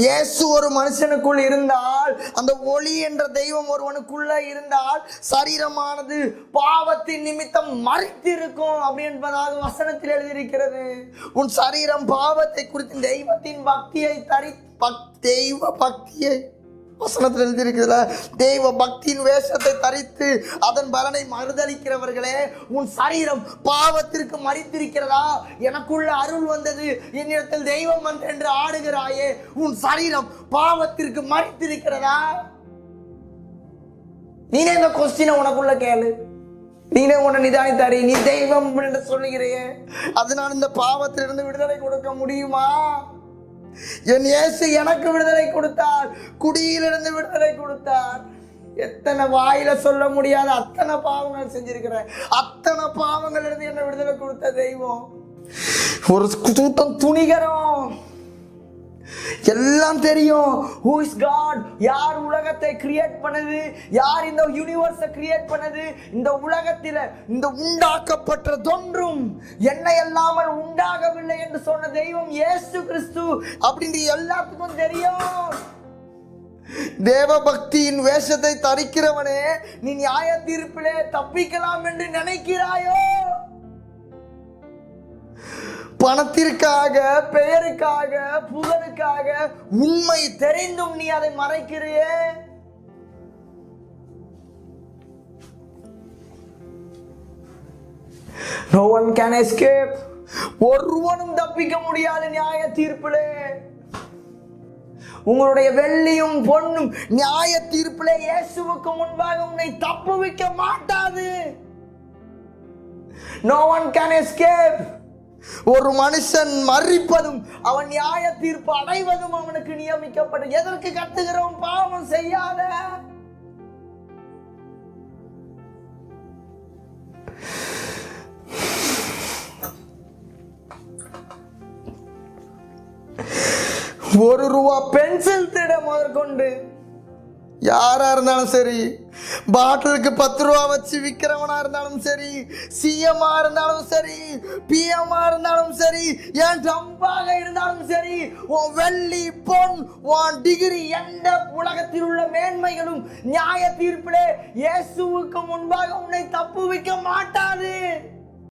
இயேசு ஒரு மனுஷனுக்குள் இருந்தால், அந்த ஒளி என்ற தெய்வம் ஒருவனுக்குள்ள இருந்தால், சரீரமானது பாவத்தின் நிமித்தம் மறித்திருக்கும் அப்படி என்பதாக வசனத்தில் எழுதியிருக்கிறது. உன் சரீரம் பாவத்தை குறித்து தெய்வத்தின் பக்தியை தெய்வ பக்தியை வசனத்தில் எழுதியிருக்கிறதுல, தெய்வ பக்தியின் வேஷத்தை தரித்து அதன் பலனை மறுதளிக்கிறவர்களே, உன் சரீரம் பாவத்திற்கு மறித்திருக்கிறதா? எனக்குள்ள அருள் வந்தது, என்னிடத்தில் தெய்வம் வந்து என்று ஆடுகிறாயே, உன் சரீரம் பாவத்திற்கு மறித்திருக்கிறதா? நீனே இந்த கொஸ்டினை உனக்குள்ள கேளு. நீனே உன்னை நிதானித்தாரி. நீ தெய்வம் என்று சொல்லுகிறையே, அதனால் இந்த பாவத்திலிருந்து விடுதலை கொடுக்க முடியுமா? என் இயேசு எனக்கு விடுதலை கொடுத்தார், குடியிலிருந்து விடுதலை கொடுத்தார். எத்தனை வாயில சொல்ல முடியாத அத்தனை பாவங்கள் செஞ்சிருக்கிறேன். அத்தனை பாவங்கள் இருந்து என்ன விடுதலை கொடுத்த தெய்வம். ஒரு கூட்டம் துணிகரம், எல்லாம் தெரியும். Who is God? யார் உலகத்தை கிரியேட் பண்ணது? யார் இந்த யூனிவர்ஸை கிரியேட் பண்ணது? இந்த உலகத்தில் இந்த உண்டாக்கப்பட்டதொன்றும் என்னை இல்லாமல் உண்டாகவில்லை என்று சொன்ன தெய்வம் இயேசு கிறிஸ்து அப்படின்னு எல்லாத்துக்கும் தெரியும். தேவ பக்தியின் வேஷத்தை தரிக்கிறவனே, நீ நியாய தீர்ப்பிலே தப்பிக்கலாம் என்று நினைக்கிறாயோ? பணத்திற்காக, பெயருக்காக, புகழுக்காக உண்மை தெரிந்தும் நீ அதை மறைக்கிறியே. No one can escape. ஒருவனும் தப்பிக்க முடியாது நியாய தீர்ப்பிலே. உங்களுடைய வெள்ளியும் பொன்னும் நியாய தீர்ப்பிலே இயேசுவுக்கு முன்பாக உன்னை தப்புவிக்க மாட்டாது. No one can escape. ஒரு மனுஷன் மரிப்பதும் அவன் நியாய தீர்ப்பு அடைவதும் அவனுக்கு நியமிக்கப்படும். எதற்கு கத்துகிறோம்? பாவம் செய்யாத. ₹1 பென்சில் திட முதற்கொண்டு யாரா இருந்தாலும் சரி, பாட்டிலுக்கு ₹10 வச்சு விற்கிறவனா இருந்தாலும் சரி, சிஎம்மா இருந்தாலும் சரி, பிஎம்மா இருந்தாலும் சரி, என் டம்பாக இருந்தாலும் சரி, உன் வெள்ளி பொன், உன் டிகிரி, எந்த உலகத்தில் உள்ள மேன்மைகளும் நியாய தீர்ப்பிலே இயேசுவுக்கு முன்பாக உன்னை தப்புவிக்க மாட்டாது.